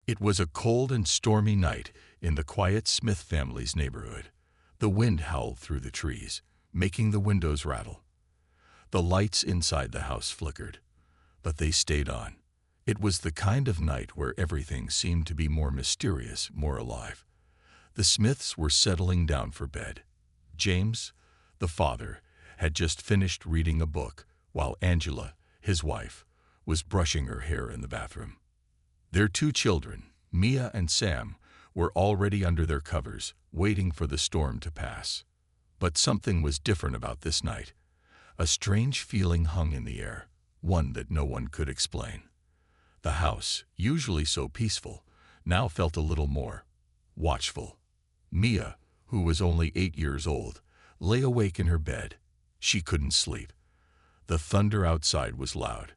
It was a cold and stormy night in the quiet Smith family's neighborhood. The wind howled through the trees, making the windows rattle. The lights inside the house flickered, but they stayed on. It was the kind of night where everything seemed to be more mysterious, more alive. The Smiths were settling down for bed. James, the father, had just finished reading a book, while Angela, his wife, was brushing her hair in the bathroom. Their two children, Mia and Sam, were already under their covers, waiting for the storm to pass. But something was different about this night. A strange feeling hung in the air, one that no one could explain. The house, usually so peaceful, now felt a little more watchful. Mia, who was only 8 years old, lay awake in her bed. She couldn't sleep. The thunder outside was loud,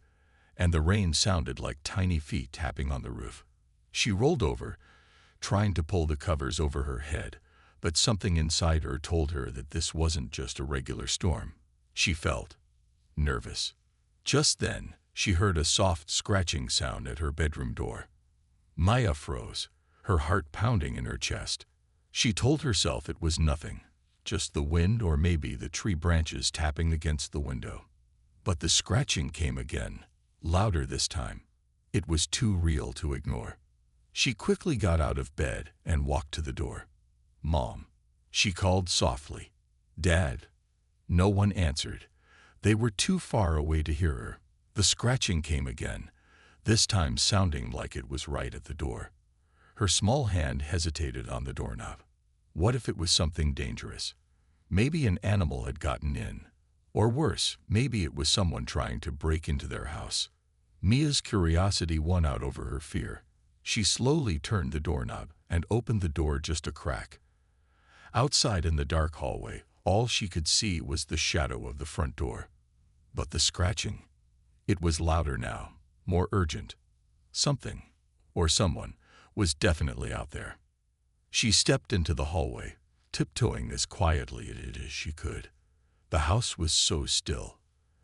and the rain sounded like tiny feet tapping on the roof. She rolled over, trying to pull the covers over her head, but something inside her told her that this wasn't just a regular storm. She felt nervous. Just then, she heard a soft scratching sound at her bedroom door. Maya froze, her heart pounding in her chest. She told herself it was nothing, just the wind or maybe the tree branches tapping against the window. But the scratching came again, louder this time. It was too real to ignore. She quickly got out of bed and walked to the door. "Mom," she called softly. "Dad." No one answered. They were too far away to hear her. The scratching came again, this time sounding like it was right at the door. Her small hand hesitated on the doorknob. What if it was something dangerous? Maybe an animal had gotten in. Or worse, maybe it was someone trying to break into their house. Mia's curiosity won out over her fear. She slowly turned the doorknob and opened the door just a crack. Outside in the dark hallway, all she could see was the shadow of the front door. But the scratching, it was louder now, more urgent. Something, or someone, was definitely out there. She stepped into the hallway, tiptoeing as quietly as she could. The house was so still.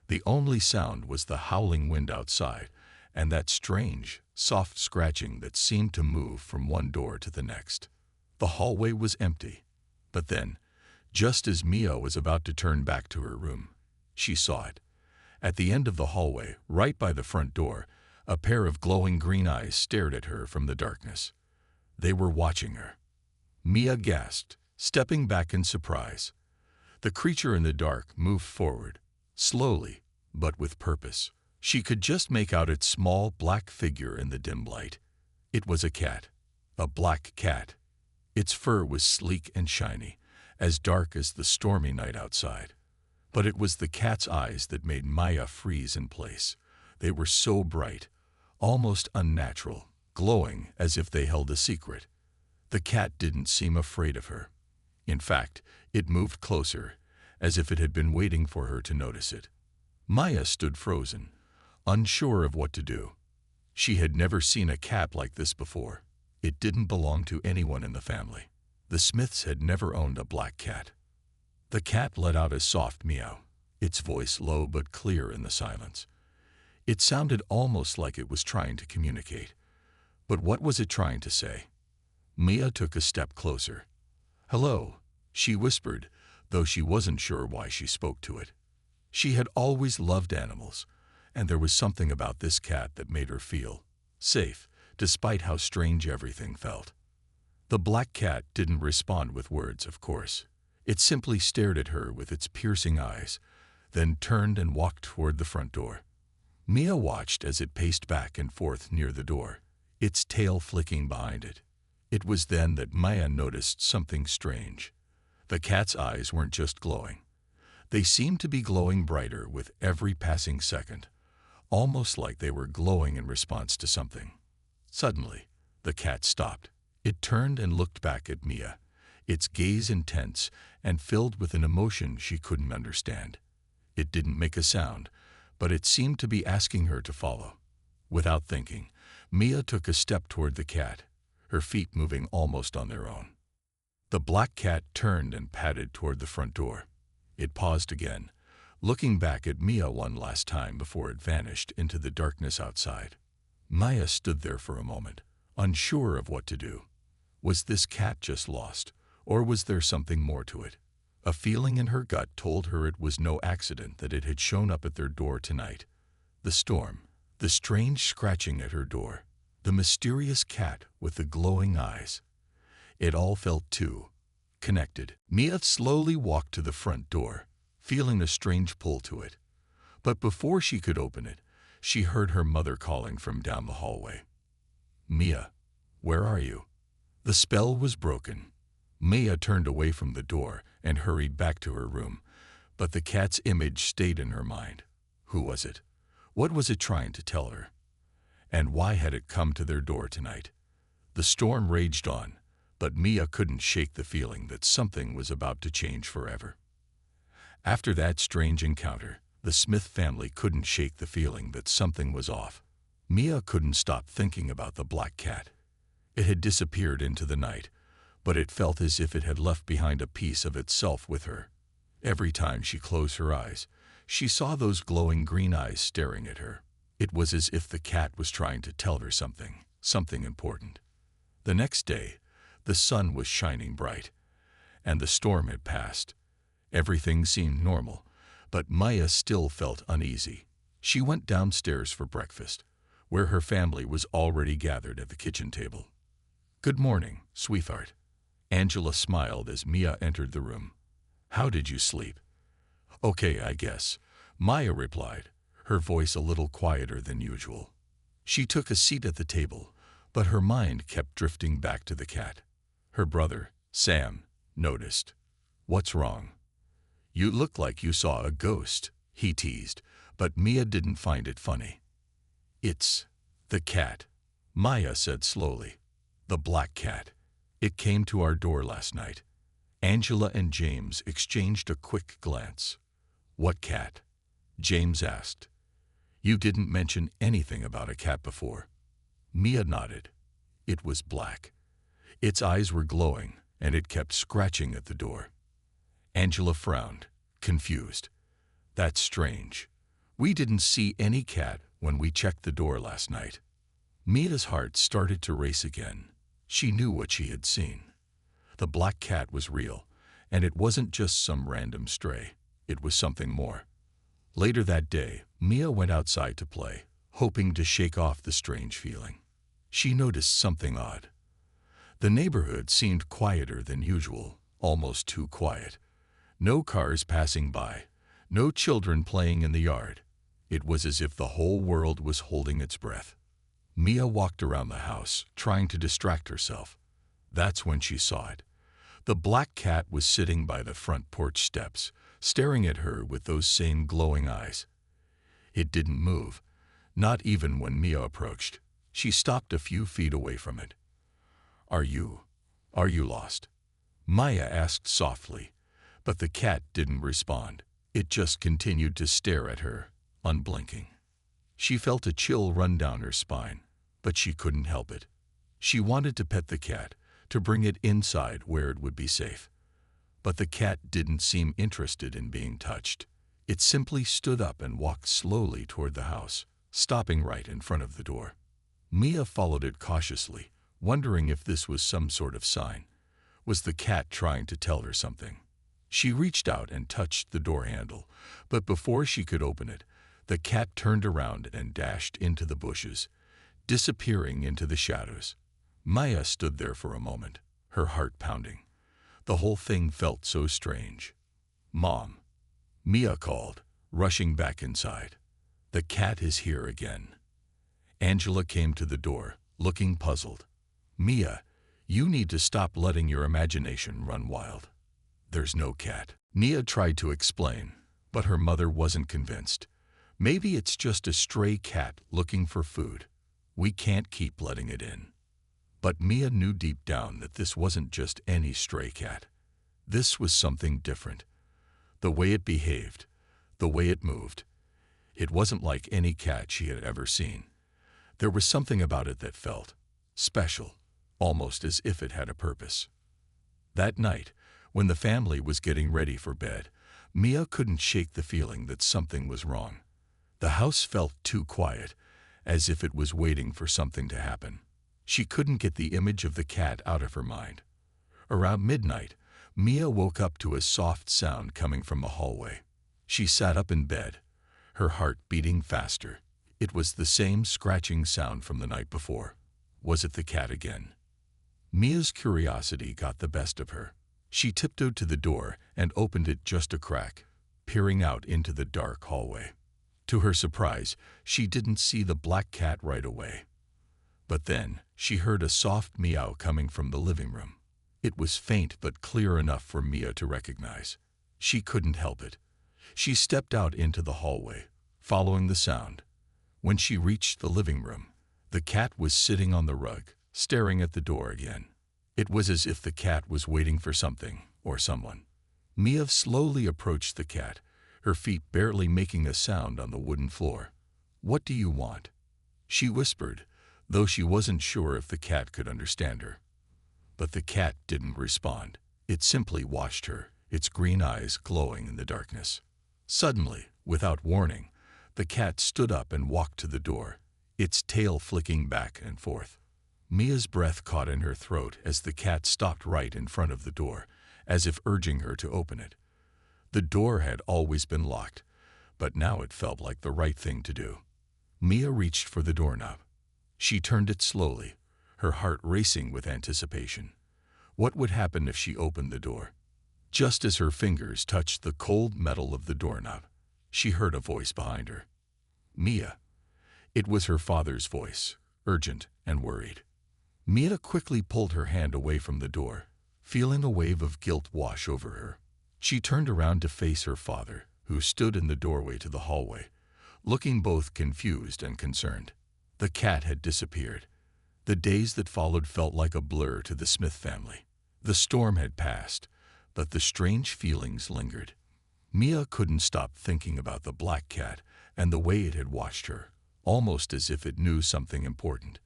The only sound was the howling wind outside and that strange, soft scratching that seemed to move from one door to the next. The hallway was empty. But then, just as Mia was about to turn back to her room, she saw it. At the end of the hallway, right by the front door, a pair of glowing green eyes stared at her from the darkness. They were watching her. Mia gasped, stepping back in surprise. The creature in the dark moved forward, slowly, but with purpose. She could just make out its small black figure in the dim light. It was a cat, a black cat. Its fur was sleek and shiny, as dark as the stormy night outside. But it was the cat's eyes that made Maya freeze in place. They were so bright, almost unnatural, glowing as if they held a secret. The cat didn't seem afraid of her. In fact, it moved closer, as if it had been waiting for her to notice it. Maya stood frozen, unsure of what to do. She had never seen a cat like this before. It didn't belong to anyone in the family. The Smiths had never owned a black cat. The cat let out a soft meow, its voice low but clear in the silence. It sounded almost like it was trying to communicate. But what was it trying to say? Mia took a step closer. "Hello," she whispered, though she wasn't sure why she spoke to it. She had always loved animals, and there was something about this cat that made her feel safe, despite how strange everything felt. The black cat didn't respond with words, of course. It simply stared at her with its piercing eyes, then turned and walked toward the front door. Mia watched as it paced back and forth near the door, its tail flicking behind it. It was then that Maya noticed something strange. The cat's eyes weren't just glowing. They seemed to be glowing brighter with every passing second, almost like they were glowing in response to something. Suddenly, the cat stopped. It turned and looked back at Mia, its gaze intense and filled with an emotion she couldn't understand. It didn't make a sound, but it seemed to be asking her to follow. Without thinking, Mia took a step toward the cat, her feet moving almost on their own. The black cat turned and padded toward the front door. It paused again, looking back at Mia one last time before it vanished into the darkness outside. Maya stood there for a moment, unsure of what to do. Was this cat just lost, or was there something more to it? A feeling in her gut told her it was no accident that it had shown up at their door tonight. The storm, the strange scratching at her door, the mysterious cat with the glowing eyes. It all felt too connected. Mia slowly walked to the front door, feeling a strange pull to it. But before she could open it, she heard her mother calling from down the hallway. "Mia, where are you?" The spell was broken. Mia turned away from the door and hurried back to her room, but the cat's image stayed in her mind. Who was it? What was it trying to tell her? And why had it come to their door tonight? The storm raged on, but Mia couldn't shake the feeling that something was about to change forever. After that strange encounter, the Smith family couldn't shake the feeling that something was off. Mia couldn't stop thinking about the black cat. It had disappeared into the night, but it felt as if it had left behind a piece of itself with her. Every time she closed her eyes, she saw those glowing green eyes staring at her. It was as if the cat was trying to tell her something important. The next day, the sun was shining bright, and the storm had passed. Everything seemed normal, but Maya still felt uneasy. She went downstairs for breakfast, where her family was already gathered at the kitchen table. "Good morning, sweetheart." Angela smiled as Mia entered the room. "How did you sleep?" "Okay, I guess," Maya replied, her voice a little quieter than usual. She took a seat at the table, but her mind kept drifting back to the cat. Her brother, Sam, noticed. "What's wrong?" "You look like you saw a ghost," he teased, but Mia didn't find it funny. "It's the cat," Maya said slowly. "The black cat. It came to our door last night." Angela and James exchanged a quick glance. "What cat?" James asked. "You didn't mention anything about a cat before." Mia nodded. "It was black. Its eyes were glowing, and it kept scratching at the door." Angela frowned, confused. "That's strange. We didn't see any cat when we checked the door last night." Mia's heart started to race again. She knew what she had seen. The black cat was real, and it wasn't just some random stray. It was something more. Later that day, Mia went outside to play, hoping to shake off the strange feeling. She noticed something odd. The neighborhood seemed quieter than usual, almost too quiet. No cars passing by, no children playing in the yard. It was as if the whole world was holding its breath. Mia walked around the house, trying to distract herself. That's when she saw it. The black cat was sitting by the front porch steps, staring at her with those same glowing eyes. It didn't move, not even when Mia approached. She stopped a few feet away from it. Are you lost?" Maya asked softly, but the cat didn't respond. It just continued to stare at her, unblinking. She felt a chill run down her spine, but she couldn't help it. She wanted to pet the cat, to bring it inside where it would be safe. But the cat didn't seem interested in being touched. It simply stood up and walked slowly toward the house, stopping right in front of the door. Mia followed it cautiously, wondering if this was some sort of sign. Was the cat trying to tell her something? She reached out and touched the door handle, but before she could open it, the cat turned around and dashed into the bushes, disappearing into the shadows. Maya stood there for a moment, her heart pounding. The whole thing felt so strange. "Mom," Mia called, rushing back inside. "The cat is here again." Angela came to the door, looking puzzled. "Mia, you need to stop letting your imagination run wild. There's no cat." Mia tried to explain, but her mother wasn't convinced. "Maybe it's just a stray cat looking for food. We can't keep letting it in." But Mia knew deep down that this wasn't just any stray cat. This was something different. The way it behaved, the way it moved. It wasn't like any cat she had ever seen. There was something about it that felt special, almost as if it had a purpose. That night, when the family was getting ready for bed, Mia couldn't shake the feeling that something was wrong. The house felt too quiet, as if it was waiting for something to happen. She couldn't get the image of the cat out of her mind. Around midnight, Mia woke up to a soft sound coming from the hallway. She sat up in bed, her heart beating faster. It was the same scratching sound from the night before. Was it the cat again? Mia's curiosity got the best of her. She tiptoed to the door and opened it just a crack, peering out into the dark hallway. To her surprise, she didn't see the black cat right away. But then, she heard a soft meow coming from the living room. It was faint but clear enough for Mia to recognize. She couldn't help it. She stepped out into the hallway, following the sound. When she reached the living room, the cat was sitting on the rug, staring at the door again. It was as if the cat was waiting for something or someone. Mia slowly approached the cat, her feet barely making a sound on the wooden floor. "What do you want?" she whispered, though she wasn't sure if the cat could understand her. But the cat didn't respond. It simply watched her, its green eyes glowing in the darkness. Suddenly, without warning, the cat stood up and walked to the door, its tail flicking back and forth. Mia's breath caught in her throat as the cat stopped right in front of the door, as if urging her to open it. The door had always been locked, but now it felt like the right thing to do. Mia reached for the doorknob. She turned it slowly, her heart racing with anticipation. What would happen if she opened the door? Just as her fingers touched the cold metal of the doorknob, she heard a voice behind her. "Mia." It was her father's voice, urgent and worried. Mia quickly pulled her hand away from the door, feeling a wave of guilt wash over her. She turned around to face her father, who stood in the doorway to the hallway, looking both confused and concerned. The cat had disappeared. The days that followed felt like a blur to the Smith family. The storm had passed, but the strange feelings lingered. Mia couldn't stop thinking about the black cat and the way it had watched her, almost as if it knew something important.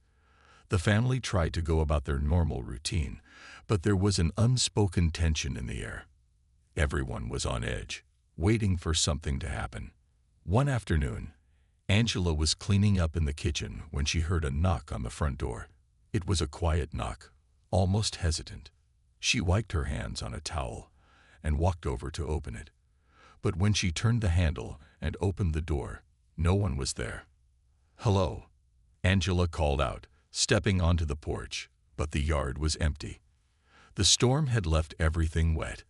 The family tried to go about their normal routine, but there was an unspoken tension in the air. Everyone was on edge, waiting for something to happen. One afternoon, Angela was cleaning up in the kitchen when she heard a knock on the front door. It was a quiet knock, almost hesitant. She wiped her hands on a towel and walked over to open it. But when she turned the handle and opened the door, no one was there. "Hello," Angela called out, stepping onto the porch, but the yard was empty. The storm had left everything wet,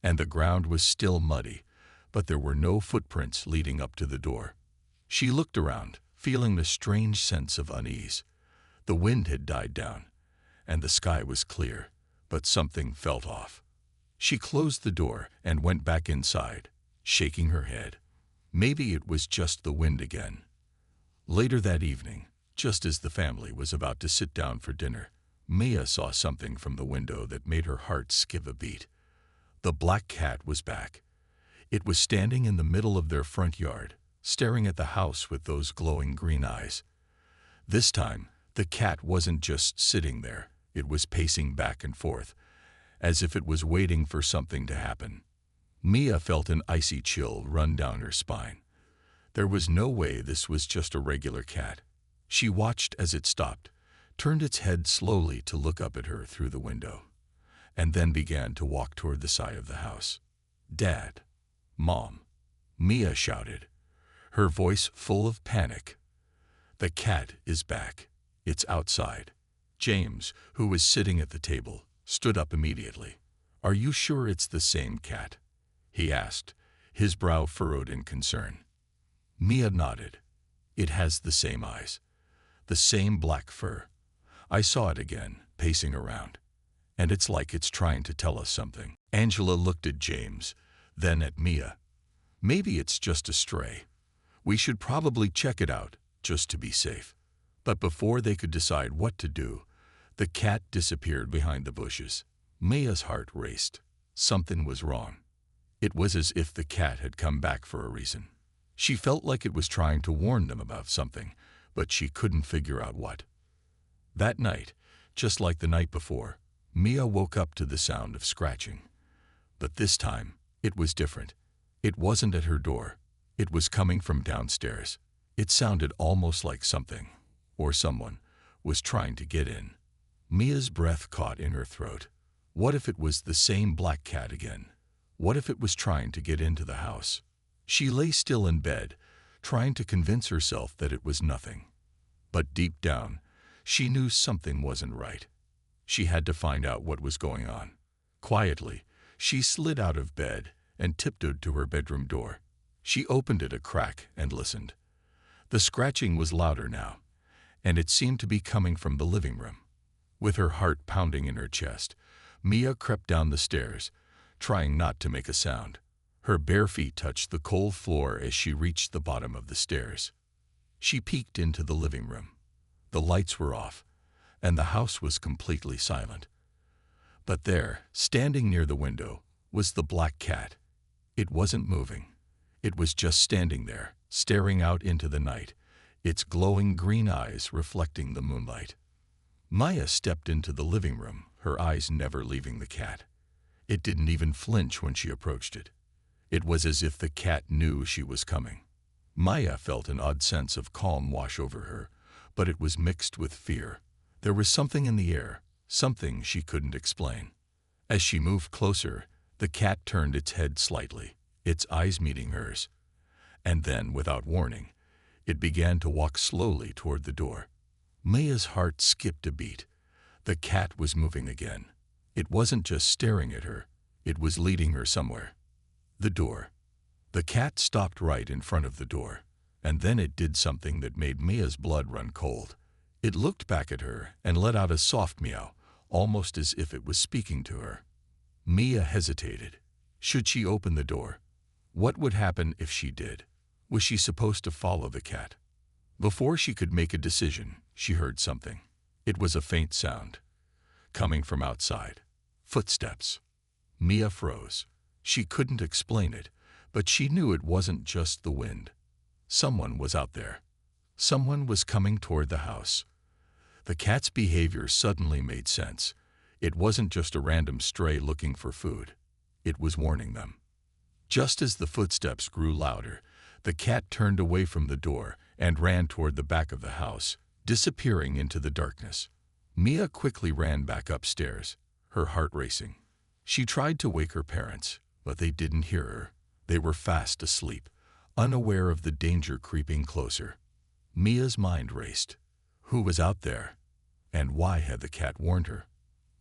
and the ground was still muddy, but there were no footprints leading up to the door. She looked around, feeling a strange sense of unease. The wind had died down, and the sky was clear, but something felt off. She closed the door and went back inside, shaking her head. Maybe it was just the wind again. Later that evening, just as the family was about to sit down for dinner, Mia saw something from the window that made her heart skip a beat. The black cat was back. It was standing in the middle of their front yard, staring at the house with those glowing green eyes. This time, the cat wasn't just sitting there, it was pacing back and forth, as if it was waiting for something to happen. Mia felt an icy chill run down her spine. There was no way this was just a regular cat. She watched as it stopped, turned its head slowly to look up at her through the window, and then began to walk toward the side of the house. "Dad! Mom!" Mia shouted, her voice full of panic. "The cat is back. It's outside." James, who was sitting at the table, stood up immediately. "Are you sure it's the same cat?" he asked, his brow furrowed in concern. Mia nodded. "It has the same eyes, the same black fur. I saw it again, pacing around. And it's like it's trying to tell us something." Angela looked at James, then at Mia. "Maybe it's just a stray. We should probably check it out, just to be safe." But before they could decide what to do, the cat disappeared behind the bushes. Mia's heart raced. Something was wrong. It was as if the cat had come back for a reason. She felt like it was trying to warn them about something, but she couldn't figure out what. That night, just like the night before, Mia woke up to the sound of scratching. But this time, it was different. It wasn't at her door. It was coming from downstairs. It sounded almost like something, or someone, was trying to get in. Mia's breath caught in her throat. What if it was the same black cat again? What if it was trying to get into the house? She lay still in bed, trying to convince herself that it was nothing. But deep down, she knew something wasn't right. She had to find out what was going on. Quietly, she slid out of bed and tiptoed to her bedroom door. She opened it a crack and listened. The scratching was louder now, and it seemed to be coming from the living room. With her heart pounding in her chest, Mia crept down the stairs, trying not to make a sound. Her bare feet touched the cold floor as she reached the bottom of the stairs. She peeked into the living room. The lights were off, and the house was completely silent. But there, standing near the window, was the black cat. It wasn't moving. It was just standing there, staring out into the night, its glowing green eyes reflecting the moonlight. Maya stepped into the living room, her eyes never leaving the cat. It didn't even flinch when she approached it. It was as if the cat knew she was coming. Maya felt an odd sense of calm wash over her, but it was mixed with fear. There was something in the air, something she couldn't explain. As she moved closer, the cat turned its head slightly, its eyes meeting hers. And then, without warning, it began to walk slowly toward the door. Maya's heart skipped a beat. The cat was moving again. It wasn't just staring at her, it was leading her somewhere. The door. The cat stopped right in front of the door, and then it did something that made Mia's blood run cold. It looked back at her and let out a soft meow, almost as if it was speaking to her. Mia hesitated. Should she open the door? What would happen if she did? Was she supposed to follow the cat? Before she could make a decision, she heard something. It was a faint sound, coming from outside. Footsteps. Mia froze. She couldn't explain it, but she knew it wasn't just the wind. Someone was out there. Someone was coming toward the house. The cat's behavior suddenly made sense. It wasn't just a random stray looking for food. It was warning them. Just as the footsteps grew louder, the cat turned away from the door and ran toward the back of the house, disappearing into the darkness. Mia quickly ran back upstairs, her heart racing. She tried to wake her parents, but they didn't hear her. They were fast asleep, unaware of the danger creeping closer. Mia's mind raced. Who was out there? And why had the cat warned her?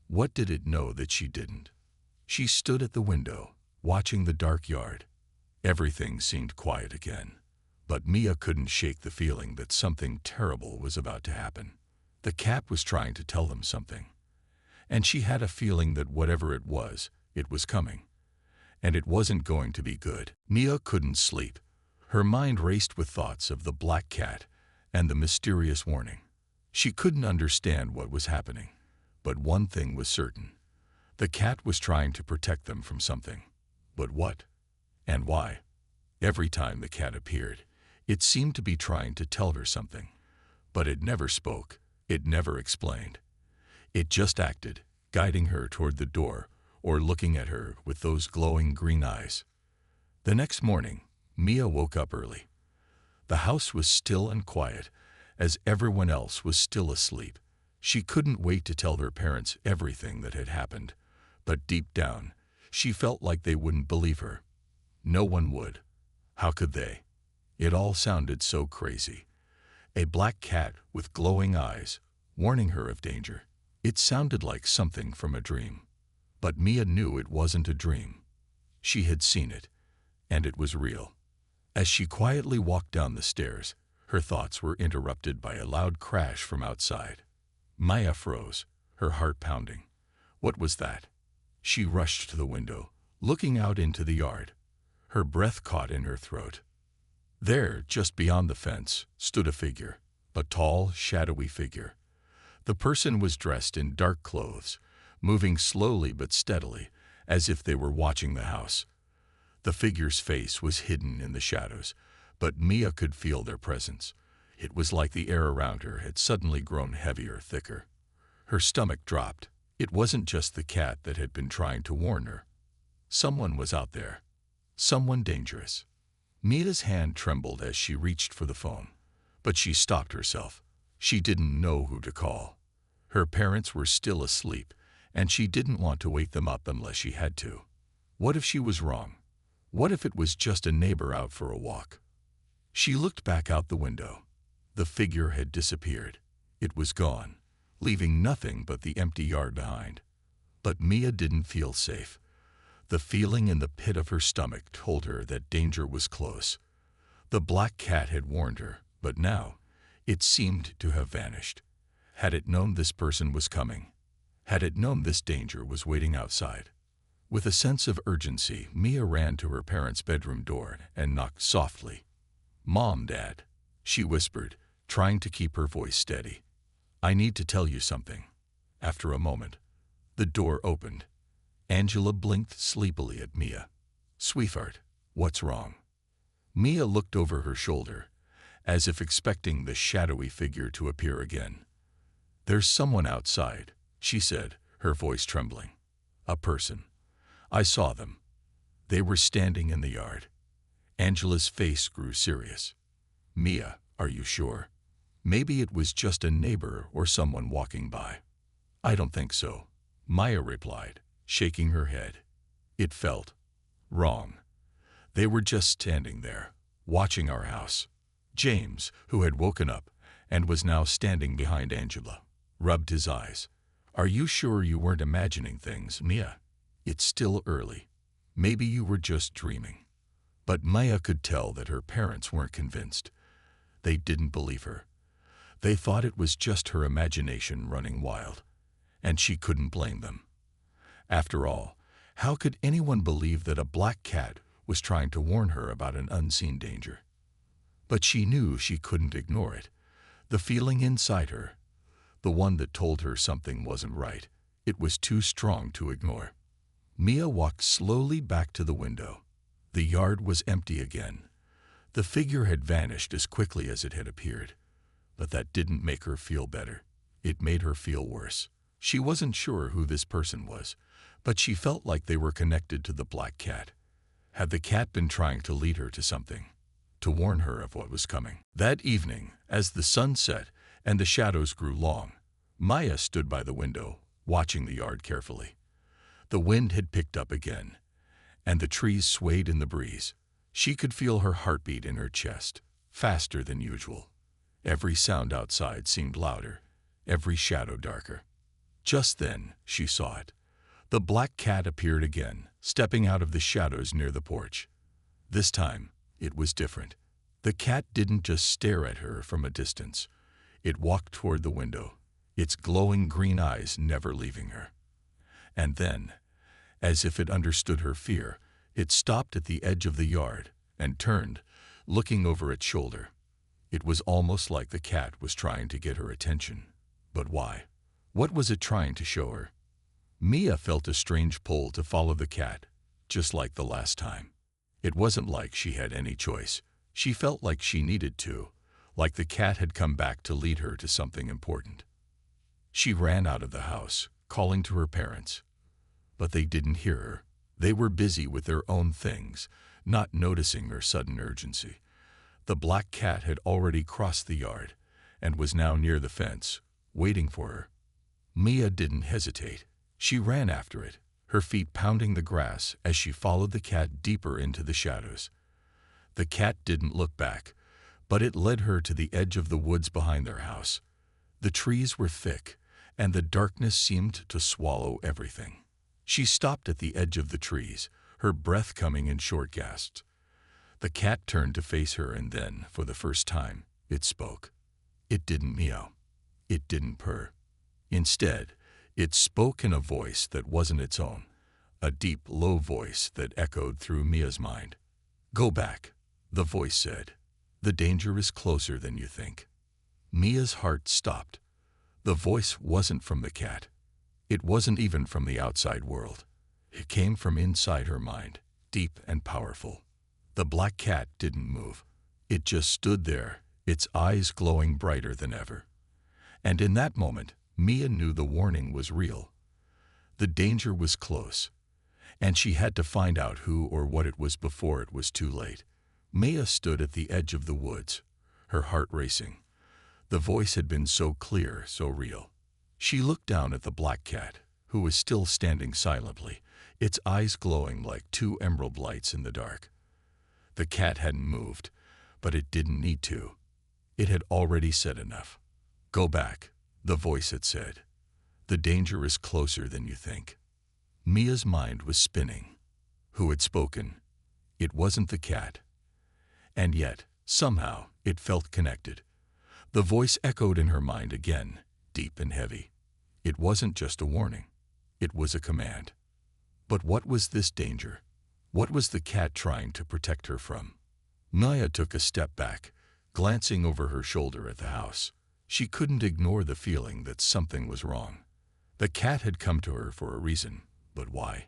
What did it know that she didn't? She stood at the window, watching the dark yard. Everything seemed quiet again, but Mia couldn't shake the feeling that something terrible was about to happen. The cat was trying to tell them something, and she had a feeling that whatever it was coming. And it wasn't going to be good. Mia couldn't sleep. Her mind raced with thoughts of the black cat and the mysterious warning. She couldn't understand what was happening, but one thing was certain. The cat was trying to protect them from something. But what? And why? Every time the cat appeared, it seemed to be trying to tell her something. But it never spoke. It never explained. It just acted, guiding her toward the door or looking at her with those glowing green eyes. The next morning, Mia woke up early. The house was still and quiet, as everyone else was still asleep. She couldn't wait to tell her parents everything that had happened, but deep down, she felt like they wouldn't believe her. No one would. How could they? It all sounded so crazy. A black cat with glowing eyes, warning her of danger. It sounded like something from a dream. But Mia knew it wasn't a dream. She had seen it, and it was real. As she quietly walked down the stairs, her thoughts were interrupted by a loud crash from outside. Maya froze, her heart pounding. What was that? She rushed to the window, looking out into the yard. Her breath caught in her throat. There, just beyond the fence, stood a figure, a tall, shadowy figure. The person was dressed in dark clothes, moving slowly but steadily, as if they were watching the house. The figure's face was hidden in the shadows, but Mia could feel their presence. It was like the air around her had suddenly grown heavier, thicker. Her stomach dropped. It wasn't just the cat that had been trying to warn her. Someone was out there. Someone dangerous. Mia's hand trembled as she reached for the phone, but she stopped herself. She didn't know who to call. Her parents were still asleep, and she didn't want to wake them up unless she had to. What if she was wrong? What if it was just a neighbor out for a walk? She looked back out the window. The figure had disappeared. It was gone, leaving nothing but the empty yard behind. But Mia didn't feel safe. The feeling in the pit of her stomach told her that danger was close. The black cat had warned her, but now it seemed to have vanished. Had it known this person was coming? Had it known this danger was waiting outside? With a sense of urgency, Mia ran to her parents' bedroom door and knocked softly. "Mom, Dad," she whispered, trying to keep her voice steady. "I need to tell you something." After a moment, the door opened. Angela blinked sleepily at Mia. "Sweetheart, what's wrong?" Mia looked over her shoulder, as if expecting the shadowy figure to appear again. "There's someone outside," she said, her voice trembling. "A person. I saw them. They were standing in the yard." Angela's face grew serious. "Mia, are you sure? Maybe it was just a neighbor or someone walking by." "I don't think so," Maya replied, shaking her head. It felt wrong. They were just standing there, watching our house. James, who had woken up and was now standing behind Angela, rubbed his eyes. "Are you sure you weren't imagining things, Mia? It's still early. Maybe you were just dreaming." But Maya could tell that her parents weren't convinced. They didn't believe her. They thought it was just her imagination running wild, and she couldn't blame them. After all, how could anyone believe that a black cat was trying to warn her about an unseen danger? But she knew she couldn't ignore it. The feeling inside her, the one that told her something wasn't right, it was too strong to ignore. Mia walked slowly back to the window. The yard was empty again. The figure had vanished as quickly as it had appeared. But that didn't make her feel better. It made her feel worse. She wasn't sure who this person was, but she felt like they were connected to the black cat. Had the cat been trying to lead her to something, to warn her of what was coming? That evening, as the sun set and the shadows grew long, Maya stood by the window, watching the yard carefully. The wind had picked up again, and the trees swayed in the breeze. She could feel her heartbeat in her chest, faster than usual. Every sound outside seemed louder, every shadow darker. Just then, she saw it. The black cat appeared again, stepping out of the shadows near the porch. This time, it was different. The cat didn't just stare at her from a distance. It walked toward the window, its glowing green eyes never leaving her. And then, as if it understood her fear, it stopped at the edge of the yard and turned, looking over its shoulder. It was almost like the cat was trying to get her attention. But why? What was it trying to show her? Mia felt a strange pull to follow the cat, just like the last time. It wasn't like she had any choice. She felt like she needed to, like the cat had come back to lead her to something important. She ran out of the house, calling to her parents. But they didn't hear her. They were busy with their own things, not noticing her sudden urgency. The black cat had already crossed the yard and was now near the fence, waiting for her. Mia didn't hesitate. She ran after it, her feet pounding the grass as she followed the cat deeper into the shadows. The cat didn't look back, but it led her to the edge of the woods behind their house. The trees were thick, and the darkness seemed to swallow everything. She stopped at the edge of the trees, her breath coming in short gasps. The cat turned to face her, and then, for the first time, it spoke. It didn't meow. It didn't purr. Instead, it spoke in a voice that wasn't its own, a deep, low voice that echoed through Mia's mind. "Go back," the voice said. "The danger is closer than you think." Mia's heart stopped. The voice wasn't from the cat. It wasn't even from the outside world. It came from inside her mind, deep and powerful. The black cat didn't move. It just stood there, its eyes glowing brighter than ever. And in that moment, Mia knew the warning was real. The danger was close, and she had to find out who or what it was before it was too late. Mia stood at the edge of the woods, her heart racing. The voice had been so clear, so real. She looked down at the black cat, who was still standing silently, its eyes glowing like two emerald lights in the dark. The cat hadn't moved, but it didn't need to. It had already said enough. "Go back," the voice had said. "The danger is closer than you think." Mia's mind was spinning. Who had spoken? It wasn't the cat. And yet, somehow, it felt connected. The voice echoed in her mind again, deep and heavy. It wasn't just a warning. It was a command. But what was this danger? What was the cat trying to protect her from? Mia took a step back, glancing over her shoulder at the house. She couldn't ignore the feeling that something was wrong. The cat had come to her for a reason, but why?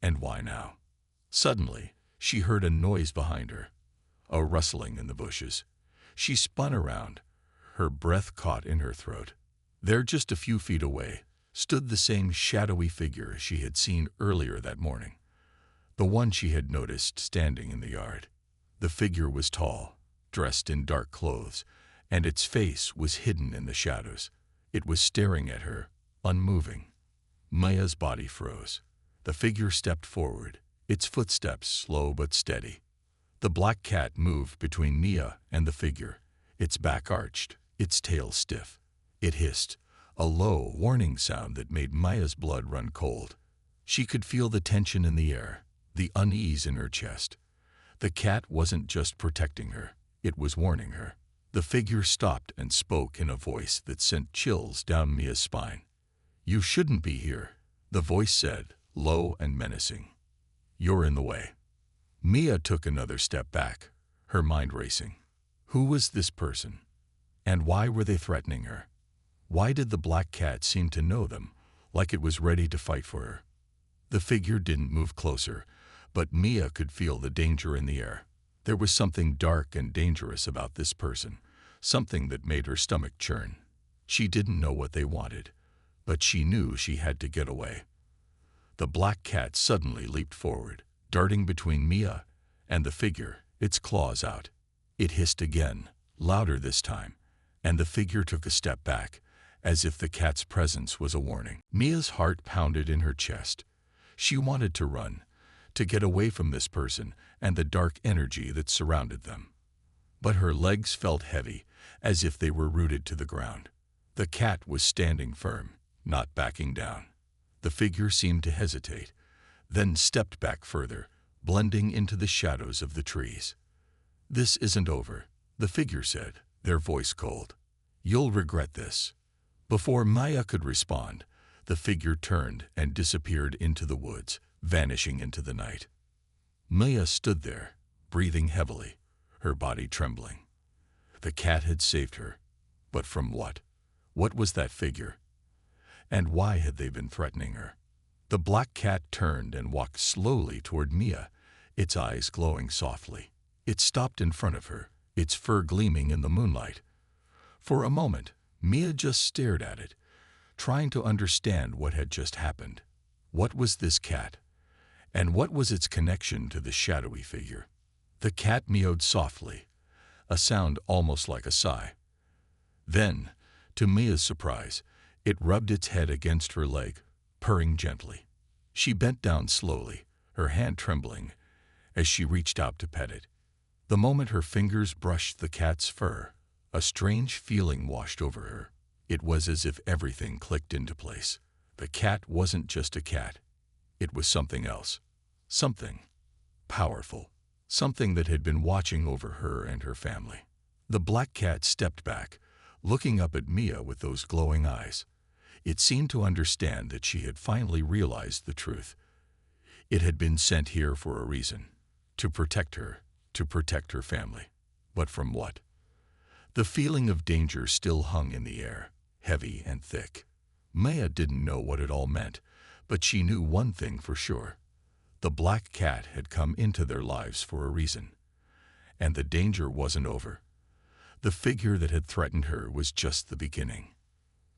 And why now? Suddenly, she heard a noise behind her, a rustling in the bushes. She spun around, her breath caught in her throat. There, just a few feet away, stood the same shadowy figure she had seen earlier that morning, the one she had noticed standing in the yard. The figure was tall, dressed in dark clothes, and its face was hidden in the shadows. It was staring at her, unmoving. Mia's body froze. The figure stepped forward, its footsteps slow but steady. The black cat moved between Mia and the figure, its back arched, its tail stiff. It hissed, a low, warning sound that made Mia's blood run cold. She could feel the tension in the air, the unease in her chest. The cat wasn't just protecting her, it was warning her. The figure stopped and spoke in a voice that sent chills down Mia's spine. "You shouldn't be here," the voice said, low and menacing. "You're in the way." Mia took another step back, her mind racing. Who was this person? And why were they threatening her? Why did the black cat seem to know them, like it was ready to fight for her? The figure didn't move closer, but Mia could feel the danger in the air. There was something dark and dangerous about this person, something that made her stomach churn. She didn't know what they wanted, but she knew she had to get away. The black cat suddenly leaped forward, darting between Mia and the figure, its claws out. It hissed again, louder this time, and the figure took a step back, as if the cat's presence was a warning. Mia's heart pounded in her chest. She wanted to run, to get away from this person and the dark energy that surrounded them. But her legs felt heavy, as if they were rooted to the ground. The cat was standing firm, not backing down. The figure seemed to hesitate, then stepped back further, blending into the shadows of the trees. "This isn't over," the figure said, their voice cold. "You'll regret this." Before Mia could respond, the figure turned and disappeared into the woods, vanishing into the night. Mia stood there, breathing heavily, her body trembling. The cat had saved her. But from what? What was that figure? And why had they been threatening her? The black cat turned and walked slowly toward Mia, its eyes glowing softly. It stopped in front of her, its fur gleaming in the moonlight. For a moment, Mia just stared at it, trying to understand what had just happened. What was this cat? And what was its connection to the shadowy figure? The cat meowed softly, a sound almost like a sigh. Then, to Mia's surprise, it rubbed its head against her leg, purring gently. She bent down slowly, her hand trembling, as she reached out to pet it. The moment her fingers brushed the cat's fur, a strange feeling washed over her. It was as if everything clicked into place. The cat wasn't just a cat. It was something else. Something powerful. Something that had been watching over her and her family. The black cat stepped back, looking up at Mia with those glowing eyes. It seemed to understand that she had finally realized the truth. It had been sent here for a reason. To protect her family. But from what? The feeling of danger still hung in the air, heavy and thick. Mia didn't know what it all meant, but she knew one thing for sure. The black cat had come into their lives for a reason. And the danger wasn't over. The figure that had threatened her was just the beginning.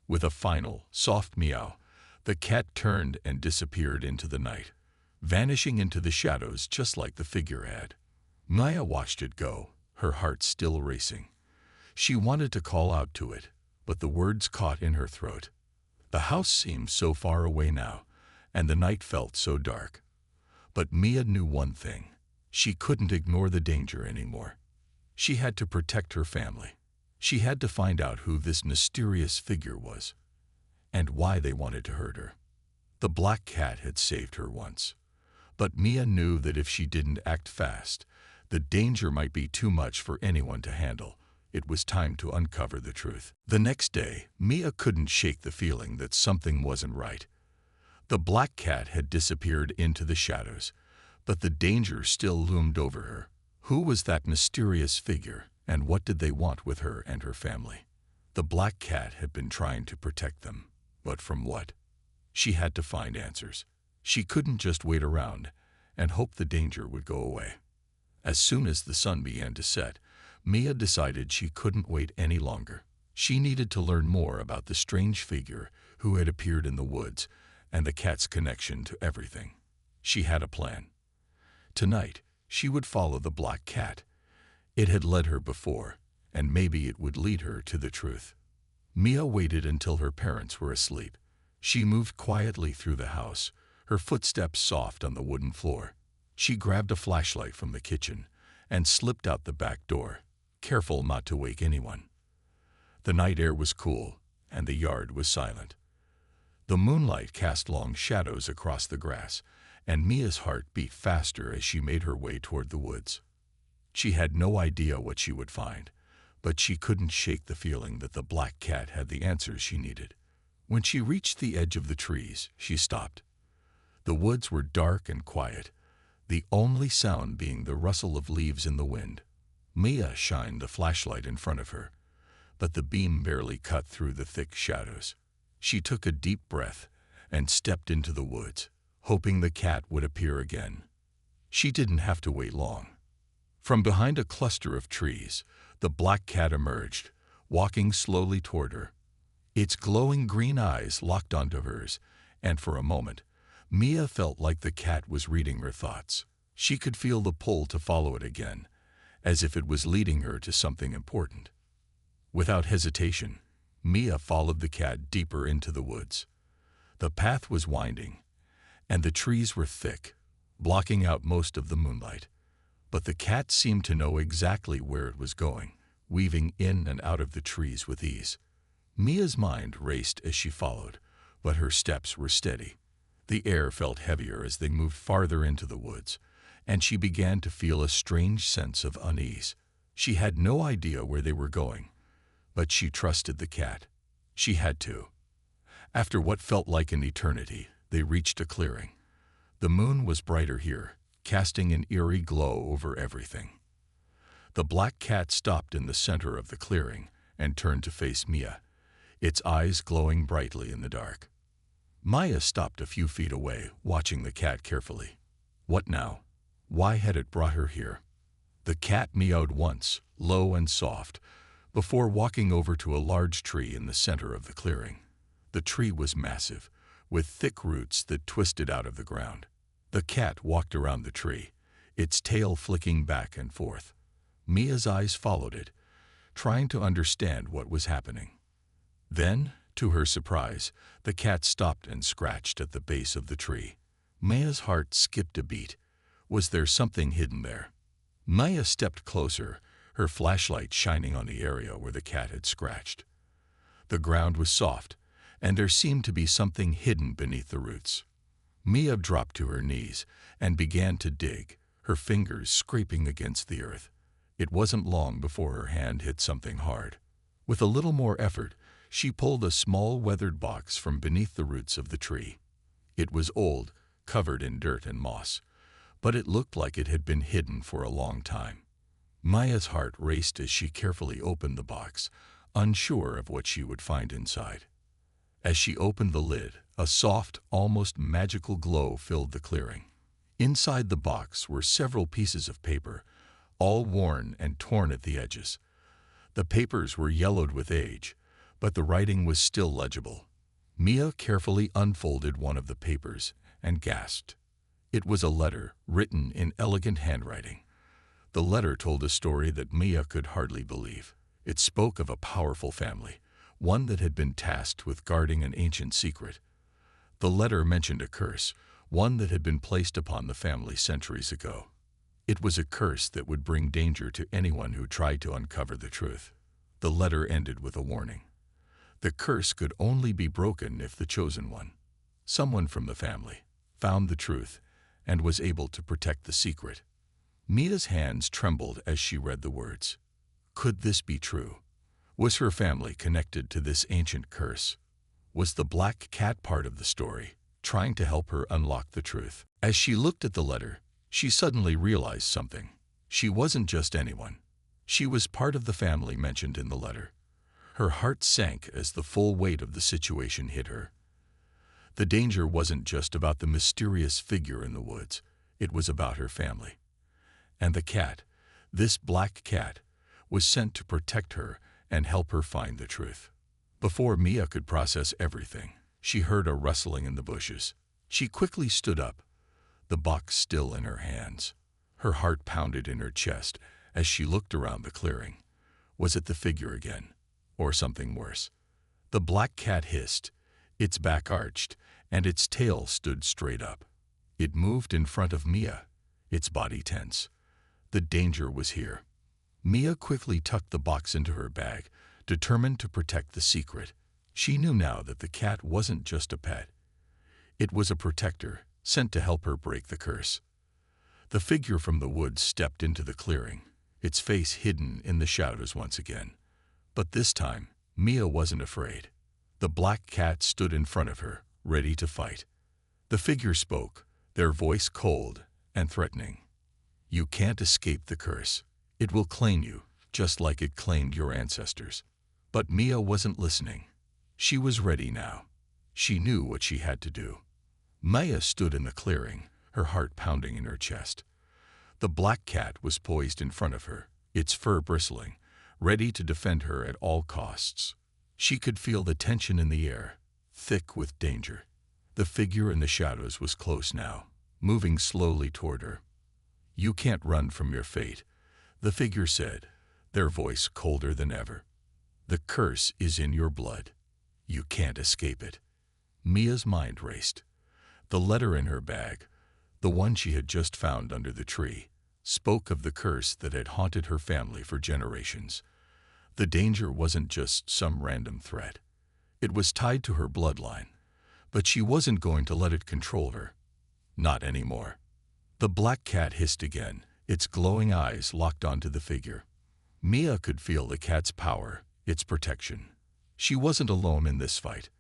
With a final, soft meow, the cat turned and disappeared into the night, vanishing into the shadows just like the figure had. Mia watched it go, her heart still racing. She wanted to call out to it, but the words caught in her throat. The house seemed so far away now, and the night felt so dark. But Mia knew one thing. She couldn't ignore the danger anymore. She had to protect her family. She had to find out who this mysterious figure was, and why they wanted to hurt her. The black cat had saved her once, but Mia knew that if she didn't act fast, the danger might be too much for anyone to handle. It was time to uncover the truth. The next day, Mia couldn't shake the feeling that something wasn't right. The black cat had disappeared into the shadows, but the danger still loomed over her. Who was that mysterious figure, and what did they want with her and her family? The black cat had been trying to protect them, but from what? She had to find answers. She couldn't just wait around and hope the danger would go away. As soon as the sun began to set, Mia decided she couldn't wait any longer. She needed to learn more about the strange figure who had appeared in the woods and the cat's connection to everything. She had a plan. Tonight, she would follow the black cat. It had led her before, and maybe it would lead her to the truth. Mia waited until her parents were asleep. She moved quietly through the house, her footsteps soft on the wooden floor. She grabbed a flashlight from the kitchen and slipped out the back door, careful not to wake anyone. The night air was cool, and the yard was silent. The moonlight cast long shadows across the grass, and Mia's heart beat faster as she made her way toward the woods. She had no idea what she would find, but she couldn't shake the feeling that the black cat had the answers she needed. When she reached the edge of the trees, she stopped. The woods were dark and quiet, the only sound being the rustle of leaves in the wind. Mia shined the flashlight in front of her, but the beam barely cut through the thick shadows. She took a deep breath and stepped into the woods, hoping the cat would appear again. She didn't have to wait long. From behind a cluster of trees, the black cat emerged, walking slowly toward her. Its glowing green eyes locked onto hers, and for a moment, Mia felt like the cat was reading her thoughts. She could feel the pull to follow it again, as if it was leading her to something important. Without hesitation, Mia followed the cat deeper into the woods. The path was winding, and the trees were thick, blocking out most of the moonlight. But the cat seemed to know exactly where it was going, weaving in and out of the trees with ease. Mia's mind raced as she followed, but her steps were steady. The air felt heavier as they moved farther into the woods, and she began to feel a strange sense of unease. She had no idea where they were going, but she trusted the cat. She had to. After what felt like an eternity, they reached a clearing. The moon was brighter here, casting an eerie glow over everything. The black cat stopped in the center of the clearing and turned to face Mia, its eyes glowing brightly in the dark. Mia stopped a few feet away, watching the cat carefully. What now? Why had it brought her here? The cat meowed once, low and soft, before walking over to a large tree in the center of the clearing. The tree was massive, with thick roots that twisted out of the ground. The cat walked around the tree, its tail flicking back and forth. Mia's eyes followed it, trying to understand what was happening. Then, to her surprise, the cat stopped and scratched at the base of the tree. Mia's heart skipped a beat. Was there something hidden there? Mia stepped closer, her flashlight shining on the area where the cat had scratched. The ground was soft, and there seemed to be something hidden beneath the roots. Mia dropped to her knees and began to dig, her fingers scraping against the earth. It wasn't long before her hand hit something hard. With a little more effort, she pulled a small weathered box from beneath the roots of the tree. It was old, covered in dirt and moss, but it looked like it had been hidden for a long time. Mia's heart raced as she carefully opened the box, unsure of what she would find inside. As she opened the lid, a soft, almost magical glow filled the clearing. Inside the box were several pieces of paper, all worn and torn at the edges. The papers were yellowed with age, but the writing was still legible. Mia carefully unfolded one of the papers and gasped. It was a letter written in elegant handwriting. The letter told a story that Mia could hardly believe. It spoke of a powerful family, one that had been tasked with guarding an ancient secret. The letter mentioned a curse, one that had been placed upon the family centuries ago. It was a curse that would bring danger to anyone who tried to uncover the truth. The letter ended with a warning. The curse could only be broken if the chosen one, someone from the family, found the truth and was able to protect the secret. Mia's hands trembled as she read the words. Could this be true? Was her family connected to this ancient curse? Was the black cat part of the story, trying to help her unlock the truth? As she looked at the letter, she suddenly realized something. She wasn't just anyone. She was part of the family mentioned in the letter. Her heart sank as the full weight of the situation hit her. The danger wasn't just about the mysterious figure in the woods. It was about her family. And the cat, this black cat, was sent to protect her and help her find the truth. Before Mia could process everything, she heard a rustling in the bushes. She quickly stood up, the box still in her hands. Her heart pounded in her chest as she looked around the clearing. Was it the figure again, or something worse? The black cat hissed, its back arched, and its tail stood straight up. It moved in front of Mia, its body tense. The danger was here. Mia quickly tucked the box into her bag, determined to protect the secret. She knew now that the cat wasn't just a pet. It was a protector, sent to help her break the curse. The figure from the woods stepped into the clearing, its face hidden in the shadows once again. But this time, Mia wasn't afraid. The black cat stood in front of her, ready to fight. The figure spoke, their voice cold and threatening. You can't escape the curse. It will claim you, just like it claimed your ancestors. But Mia wasn't listening. She was ready now. She knew what she had to do. Mia stood in the clearing, her heart pounding in her chest. The black cat was poised in front of her, its fur bristling, ready to defend her at all costs. She could feel the tension in the air, thick with danger. The figure in the shadows was close now, moving slowly toward her. You can't run from your fate, the figure said, their voice colder than ever. The curse is in your blood. You can't escape it. Mia's mind raced. The letter in her bag, the one she had just found under the tree, spoke of the curse that had haunted her family for generations. The danger wasn't just some random threat. It was tied to her bloodline, but she wasn't going to let it control her. Not anymore. The black cat hissed again, its glowing eyes locked onto the figure. Mia could feel the cat's power, its protection. She wasn't alone in this fight.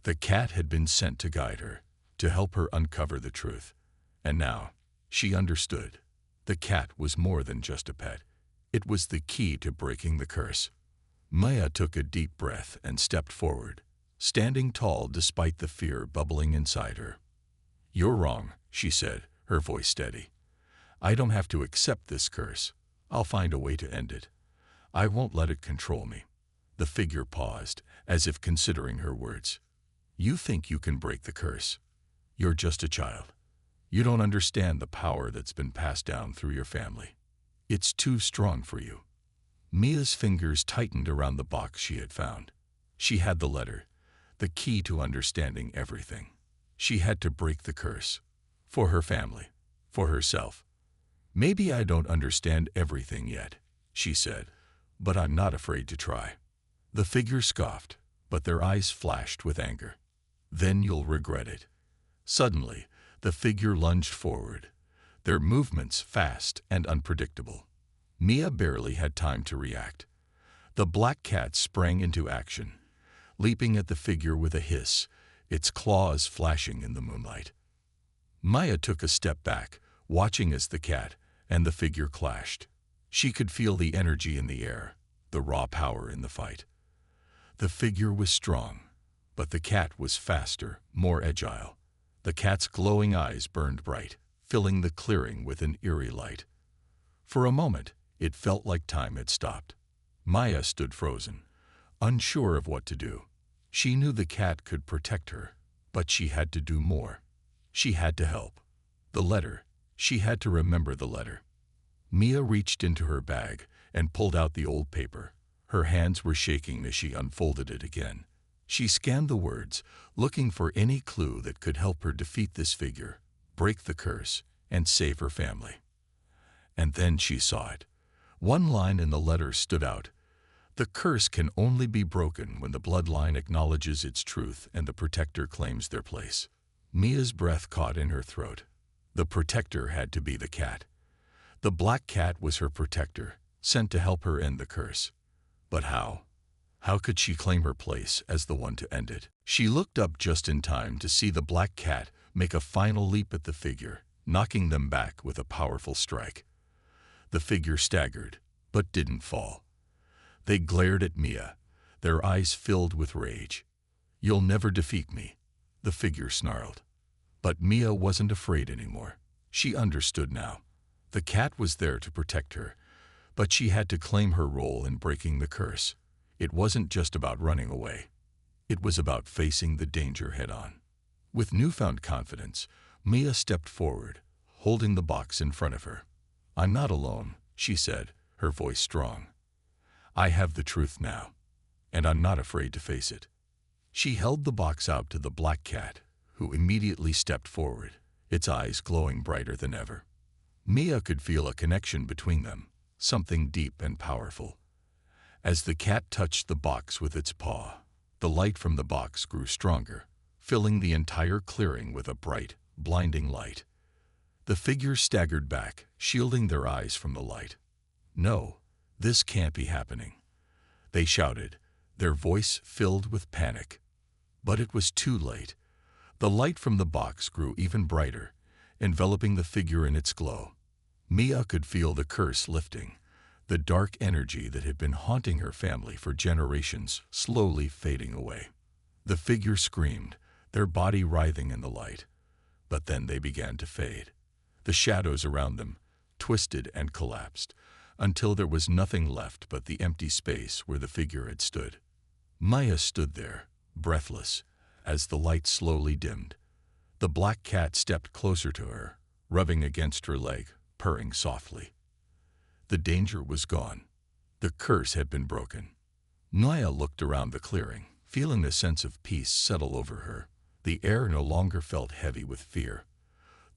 The cat had been sent to guide her, to help her uncover the truth. And now, she understood. The cat was more than just a pet. It was the key to breaking the curse. Mia took a deep breath and stepped forward, standing tall despite the fear bubbling inside her. You're wrong, she said, her voice steady. I don't have to accept this curse. I'll find a way to end it. I won't let it control me. The figure paused, as if considering her words. You think you can break the curse. You're just a child. You don't understand the power that's been passed down through your family. It's too strong for you. Mia's fingers tightened around the box she had found. She had the letter, the key to understanding everything. She had to break the curse. For her family, for herself. Maybe I don't understand everything yet, she said, but I'm not afraid to try. The figure scoffed, but their eyes flashed with anger. Then you'll regret it. Suddenly, the figure lunged forward, their movements fast and unpredictable. Mia barely had time to react. The black cat sprang into action, leaping at the figure with a hiss, its claws flashing in the moonlight. Mia took a step back, watching as the cat and the figure clashed. She could feel the energy in the air, the raw power in the fight. The figure was strong, but the cat was faster, more agile. The cat's glowing eyes burned bright, filling the clearing with an eerie light. For a moment, it felt like time had stopped. Mia stood frozen, unsure of what to do. She knew the cat could protect her, but she had to do more. She had to help. The letter. She had to remember the letter. Mia reached into her bag and pulled out the old paper, Her hands were shaking as she unfolded it again. She scanned the words, looking for any clue that could help her defeat this figure, break the curse, and save her family. And then she saw it. One line in the letter stood out. The curse can only be broken when the bloodline acknowledges its truth and the protector claims their place. Mia's breath caught in her throat. The protector had to be the cat. The black cat was her protector, sent to help her end the curse. But how? How could she claim her place as the one to end it? She looked up just in time to see the black cat make a final leap at the figure, knocking them back with a powerful strike. The figure staggered, but didn't fall. They glared at Mia, their eyes filled with rage. "You'll never defeat me," the figure snarled. But Mia wasn't afraid anymore. She understood now. The cat was there to protect her, but she had to claim her role in breaking the curse. It wasn't just about running away. It was about facing the danger head-on. With newfound confidence, Mia stepped forward, holding the box in front of her. "I'm not alone," she said, her voice strong. "I have the truth now, and I'm not afraid to face it." She held the box out to the black cat, who immediately stepped forward, its eyes glowing brighter than ever. Mia could feel a connection between them, something deep and powerful. As the cat touched the box with its paw, the light from the box grew stronger, filling the entire clearing with a bright, blinding light. The figures staggered back, shielding their eyes from the light. "No, this can't be happening," they shouted, their voice filled with panic. But it was too late. The light from the box grew even brighter, enveloping the figure in its glow. Mia could feel the curse lifting, the dark energy that had been haunting her family for generations slowly fading away. The figure screamed, their body writhing in the light. But then they began to fade. The shadows around them twisted and collapsed, until there was nothing left but the empty space where the figure had stood. Mia stood there, breathless, as the light slowly dimmed. The black cat stepped closer to her, rubbing against her leg, purring softly. The danger was gone. The curse had been broken. Mia looked around the clearing, feeling a sense of peace settle over her. The air no longer felt heavy with fear.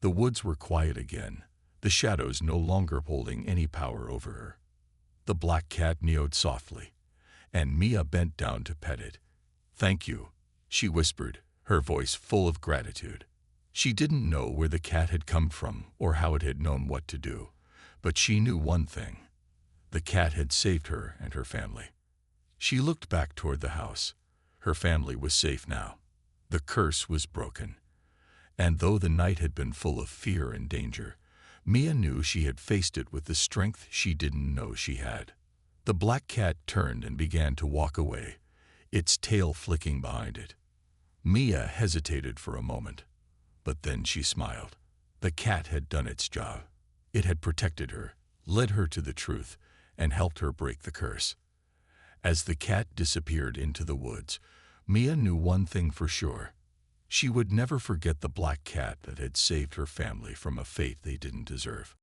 The woods were quiet again, the shadows no longer holding any power over her. The black cat meowed softly, and Mia bent down to pet it. "Thank you," she whispered, her voice full of gratitude. She didn't know where the cat had come from or how it had known what to do, but she knew one thing. The cat had saved her and her family. She looked back toward the house. Her family was safe now. The curse was broken. And though the night had been full of fear and danger, Mia knew she had faced it with the strength she didn't know she had. The black cat turned and began to walk away, its tail flicking behind it. Mia hesitated for a moment, but then she smiled. The cat had done its job. It had protected her, led her to the truth, and helped her break the curse. As the cat disappeared into the woods, Mia knew one thing for sure. She would never forget the black cat that had saved her family from a fate they didn't deserve.